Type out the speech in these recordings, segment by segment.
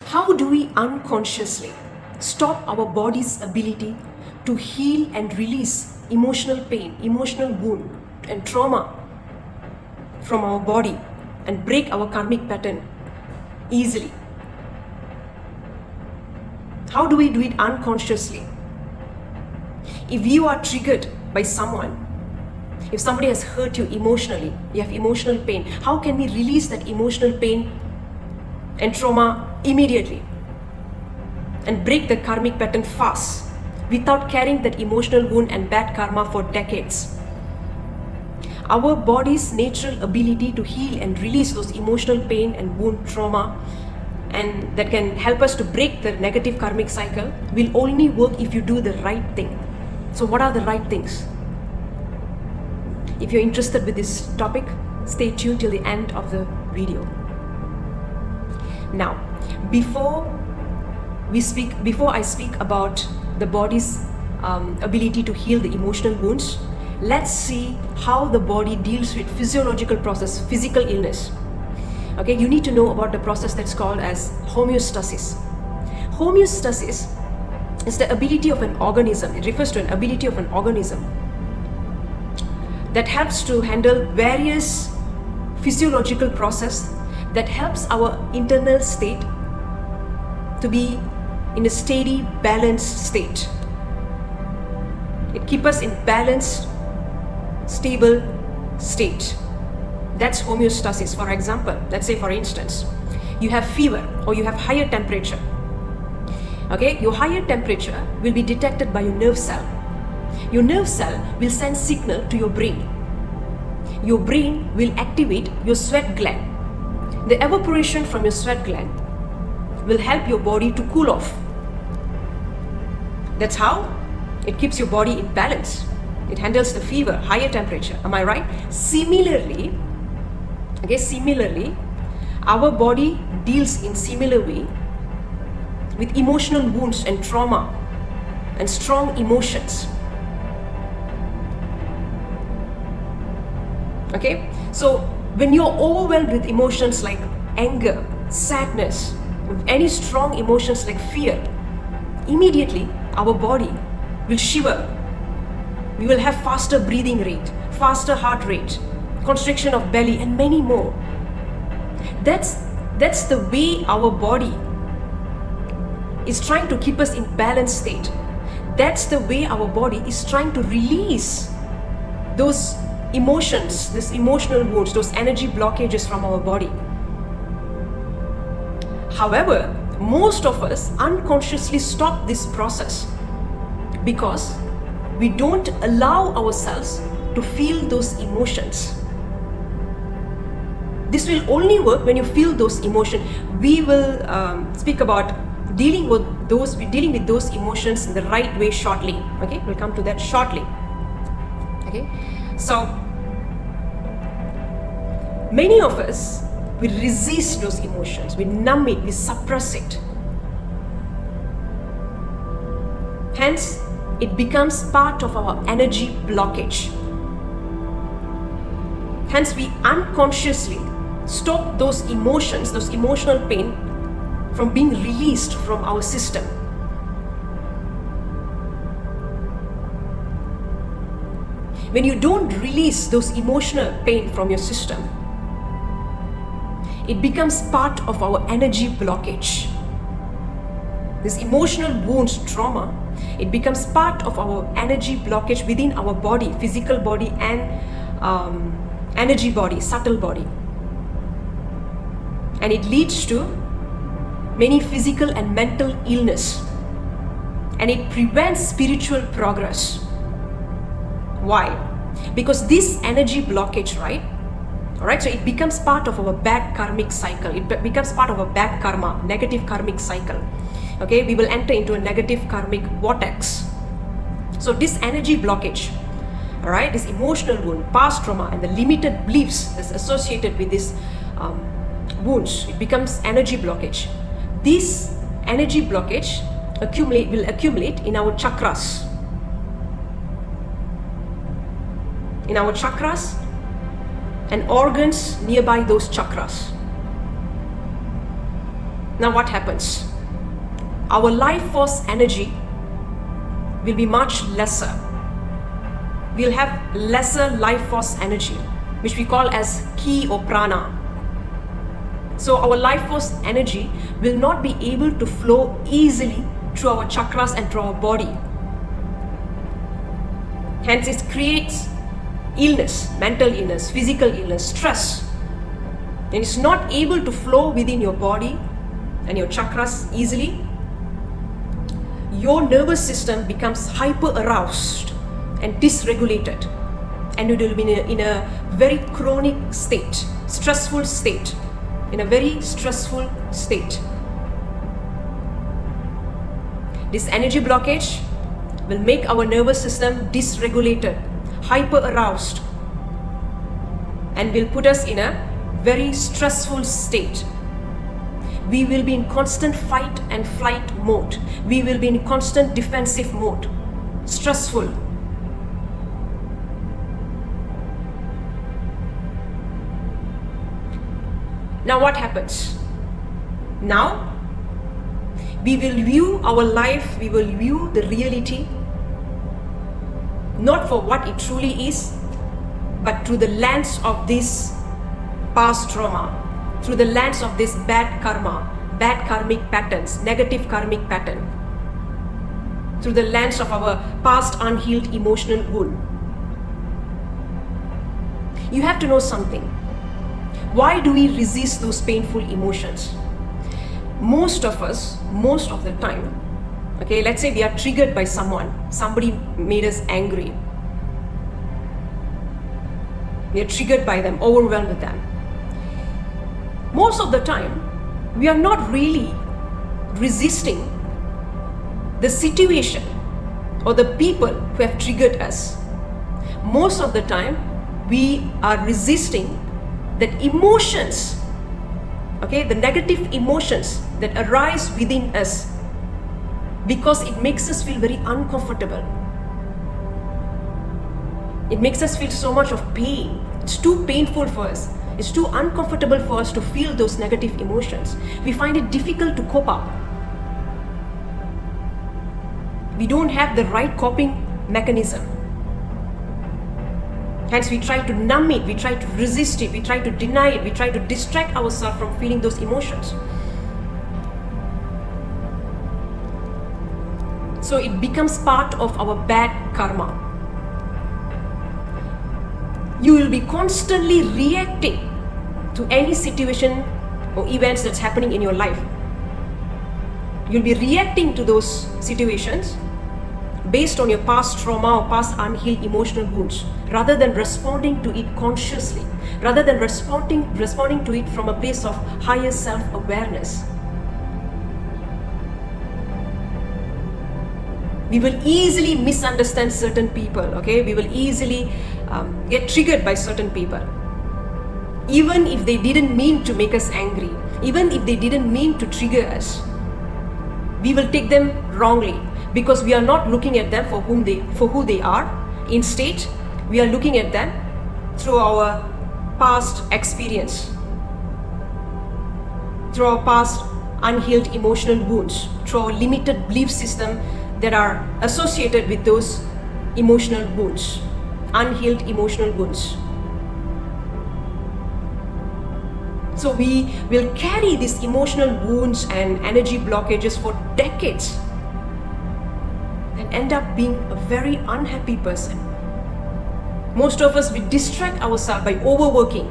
How do we unconsciously stop our body's ability to heal and release emotional pain, emotional wound, and trauma from our body and break our karmic pattern easily? How do we do it unconsciously? If you are triggered by someone, if somebody has hurt you emotionally, you have emotional pain, how can we release that emotional pain and trauma immediately and break the karmic pattern fast without carrying that emotional wound and bad karma for decades? Our body's natural ability to heal and release those emotional pain and wound trauma, and that can help us to break the negative karmic cycle, will only work if you do the right thing. So what are the right things? If you're interested with this topic, stay tuned till the end of the video. Now, before I speak about the body's ability to heal the emotional wounds, let's see how the body deals with physiological process, physical illness. Okay, you need to know about the process that's called as homeostasis. Homeostasis is the ability of an organism. It refers to an ability of an organism that helps to handle various physiological process that helps our internal state to be in a steady, balanced state. It keeps us in balanced, stable state. That's homeostasis. For example, let's say for instance, you have fever or you have higher temperature. Okay, your higher temperature will be detected by your nerve cell. Your nerve cell will send signal to your brain. Your brain will activate your sweat gland. The evaporation from your sweat gland will help your body to cool off. That's how it keeps your body in balance. It handles the fever, higher temperature. Am I right? Similarly, our body deals in similar way with emotional wounds and trauma and strong emotions. Okay, so when you're overwhelmed with emotions like anger, sadness, any strong emotions like fear, immediately our body will shiver. We will have faster breathing rate, faster heart rate, constriction of belly, and many more. That's the way our body is trying to keep us in balanced state. That's the way our body is trying to release those emotions, these emotional wounds, those energy blockages from our body. However, most of us unconsciously stop this process because we don't allow ourselves to feel those emotions. This will only work when you feel those emotions. We will speak about dealing with those emotions in the right way shortly. Okay, we'll come to that shortly. Okay, so many of us, we resist those emotions, we numb it, we suppress it. Hence, it becomes part of our energy blockage. Hence, we unconsciously stop those emotions, those emotional pain from being released from our system. When you don't release those emotional pain from your system, it becomes part of our energy blockage. This emotional wounds, trauma, it becomes part of our energy blockage within our body, physical body and energy body, subtle body. And it leads to many physical and mental illness. And it prevents spiritual progress. Why? Because this energy blockage, right? Alright, so it becomes part of our bad karmic cycle. It becomes part of a bad karma, negative karmic cycle. Okay, we will enter into a negative karmic vortex. So this energy blockage, alright, this emotional wound, past trauma, and the limited beliefs that's associated with this wounds, it becomes energy blockage. This energy blockage will accumulate in our chakras. In our chakras and organs nearby those chakras. Now what happens? Our life force energy will be much lesser. We'll have lesser life force energy, which we call as ki or prana. So our life force energy will not be able to flow easily through our chakras and through our body. Hence it creates illness, mental illness, physical illness, stress. And it's not able to flow within your body and your chakras easily. Your nervous system becomes hyper aroused and dysregulated, and it will be in a very chronic state, stressful state, in a very stressful state. This energy blockage will make our nervous system dysregulated, hyper aroused, and will put us in a very stressful state. We will be in constant fight and flight mode. We will be in constant defensive mode. Stressful. Now what happens? Now we will view our life, we will view the reality not for what it truly is, but through the lens of this past trauma, through the lens of this bad karma, bad karmic patterns, negative karmic pattern, through the lens of our past unhealed emotional wound. You have to know something. Why do we resist those painful emotions? Most of us, most of the time, okay, let's say we are triggered by someone, somebody made us angry. We are triggered by them, overwhelmed with them. Most of the time, we are not really resisting the situation or the people who have triggered us. Most of the time, we are resisting that emotions, okay, the negative emotions that arise within us, because it makes us feel very uncomfortable. It makes us feel so much of pain. It's too painful for us. It's too uncomfortable for us to feel those negative emotions. We find it difficult to cope up. We don't have the right coping mechanism. Hence we try to numb it, we try to resist it, we try to deny it, we try to distract ourselves from feeling those emotions. So it becomes part of our bad karma. You will be constantly reacting to any situation or events that's happening in your life. You'll be reacting to those situations based on your past trauma or past unhealed emotional wounds, rather than responding to it consciously, rather than responding to it from a place of higher self-awareness. We will easily misunderstand certain people, okay? We will easily get triggered by certain people. Even if they didn't mean to make us angry, even if they didn't mean to trigger us, we will take them wrongly, because we are not looking at them for who they are. Instead, we are looking at them through our past experience, through our past unhealed emotional wounds, through our limited belief system that are associated with those emotional wounds, unhealed emotional wounds. So we will carry these emotional wounds and energy blockages for decades and end up being a very unhappy person. Most of us, we distract ourselves by overworking,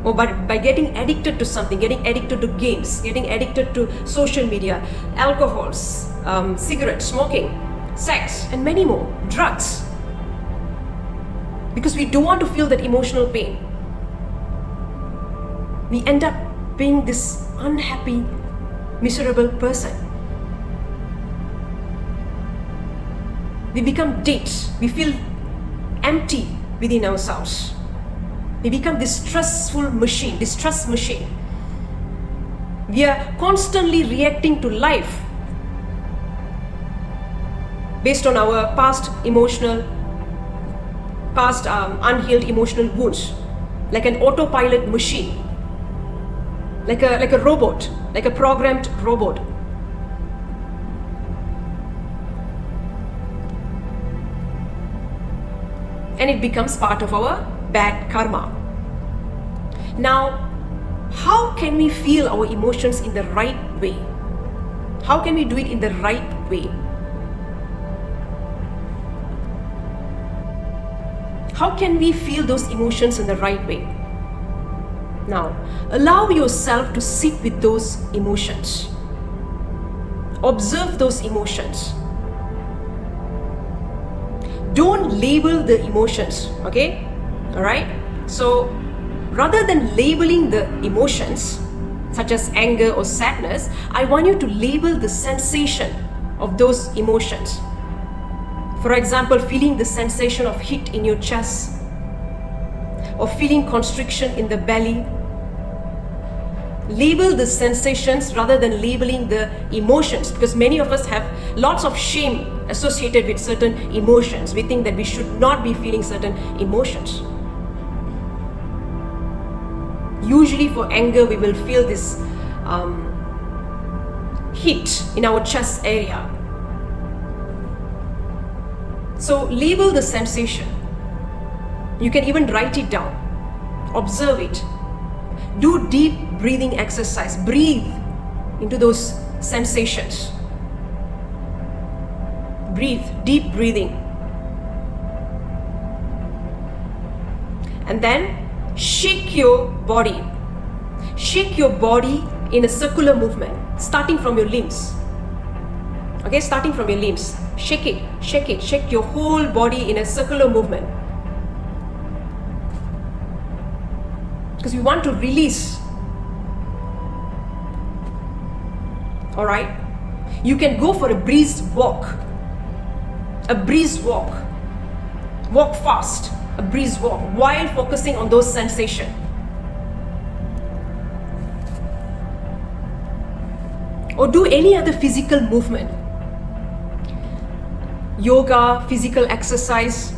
or by getting addicted to something, getting addicted to games, getting addicted to social media, alcohols, cigarettes, smoking, sex, and many more, drugs. Because we don't want to feel that emotional pain. We end up being this unhappy, miserable person. We become dead. We feel empty within ourselves. We become this stressful machine, this stress machine. We are constantly reacting to life based on our past unhealed emotional wounds, like an autopilot machine. like a robot, like a programmed robot. And it becomes part of our bad karma. Now, how can we feel our emotions in the right way? How can we do it in the right way? How can we feel those emotions in the right way? Now, allow yourself to sit with those emotions. Observe those emotions. Don't label the emotions, okay? All right? So, rather than labeling the emotions, such as anger or sadness, I want you to label the sensation of those emotions. For example, feeling the sensation of heat in your chest, or feeling constriction in the belly. Label the sensations rather than labeling the emotions, because many of us have lots of shame associated with certain emotions. We think that we should not be feeling certain emotions. Usually for anger, we will feel this heat in our chest area. So label the sensation. You can even write it down. Observe it. Do deep breathing exercise. Breathe into those sensations. Breathe, deep breathing. And then shake your body. Shake your body in a circular movement, starting from your limbs. Okay, starting from your limbs. Shake it, shake it, shake your whole body in a circular movement. Because we want to release. All right? You can go for a brisk walk. A brisk walk. Walk fast. A brisk walk while focusing on those sensations. Or do any other physical movement. Yoga, physical exercise,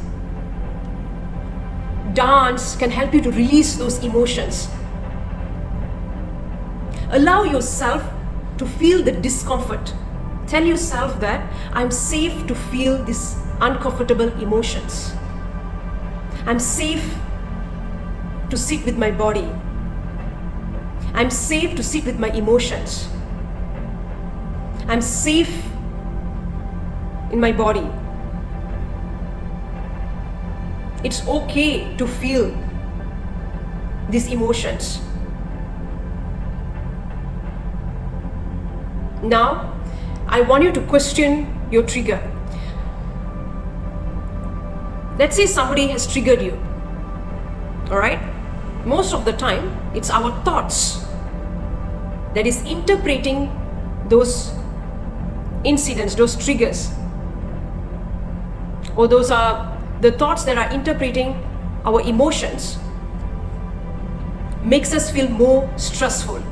dance can help you to release those emotions. Allow yourself to feel the discomfort. Tell yourself that I'm safe to feel these uncomfortable emotions. I'm safe to sit with my body. I'm safe to sit with my emotions. I'm safe in my body. It's okay to feel these emotions. Now, I want you to question your trigger. Let's say somebody has triggered you. All right? Most of the time, it's our thoughts that is interpreting those incidents, those triggers. Or those are the thoughts that are interpreting our emotions. Makes us feel more stressful.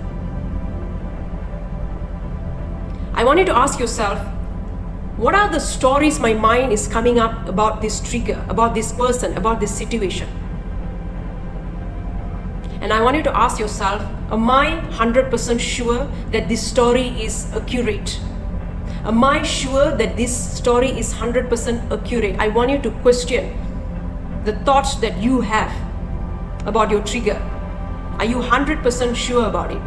I want you to ask yourself, what are the stories my mind is coming up about this trigger, about this person, about this situation? And I want you to ask yourself, am I 100% sure that this story is accurate? Am I sure that this story is 100% accurate? I want you to question the thoughts that you have about your trigger. Are you 100% sure about it?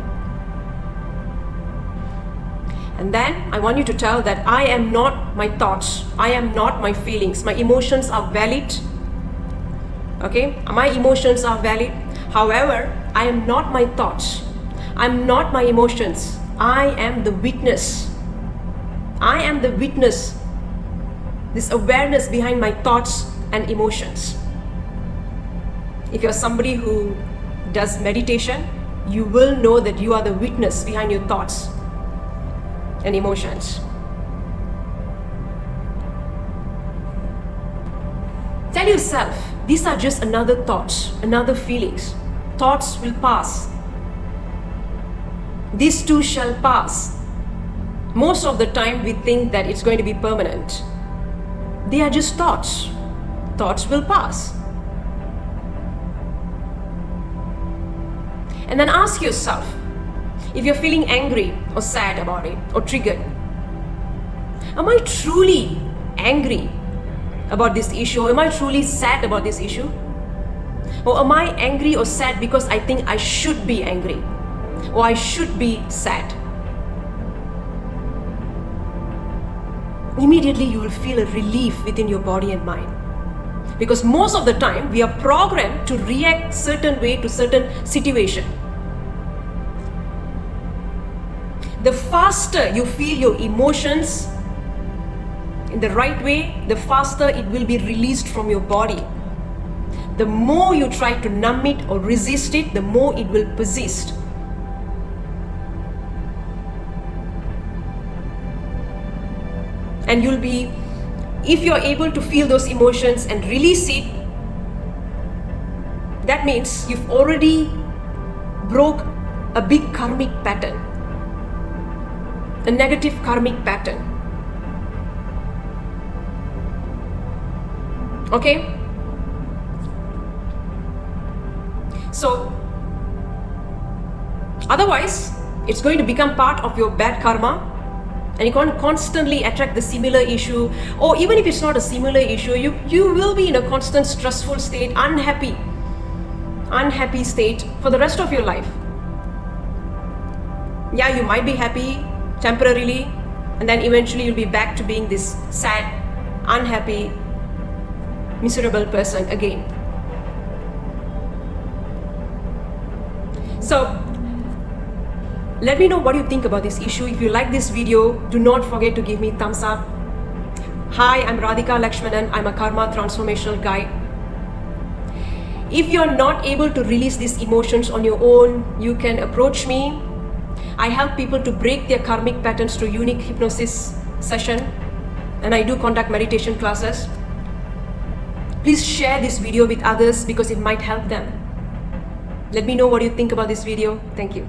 And then I want you to tell that I am not my thoughts. I am not my feelings. My emotions are valid. Okay? My emotions are valid. However, I am not my thoughts. I'm not my emotions. I am the witness. I am the witness. This awareness behind my thoughts and emotions. If you're somebody who does meditation, you will know that you are the witness behind your thoughts and emotions. Tell yourself, these are just another thoughts, another feelings. Thoughts will pass. These too shall pass. Most of the time we think that it's going to be permanent. They are just thoughts. Thoughts will pass. And then ask yourself, if you're feeling angry or sad about it or triggered, am I truly angry about this issue? Or am I truly sad about this issue? Or am I angry or sad because I think I should be angry or I should be sad? Immediately you will feel a relief within your body and mind. Because most of the time we are programmed to react certain way to certain situation. The faster you feel your emotions in the right way, the faster it will be released from your body. The more you try to numb it or resist it, the more it will persist. And you'll be, if you're able to feel those emotions and release it, that means you've already broke a big karmic pattern, a negative karmic pattern. Okay? So, otherwise, it's going to become part of your bad karma. And you can't constantly attract the similar issue, or even if it's not a similar issue, you will be in a constant stressful state, unhappy state for the rest of your life. Yeah, you might be happy temporarily, and then eventually you'll be back to being this sad, unhappy, miserable person again. So, let me know what you think about this issue. If you like this video, do not forget to give me thumbs up. Hi, I'm Radhika Lakshmanan. I'm a Karma Transformational Guide. If you're not able to release these emotions on your own, you can approach me. I help people to break their karmic patterns through unique hypnosis session, and I do conduct meditation classes. Please share this video with others because it might help them. Let me know what you think about this video. Thank you.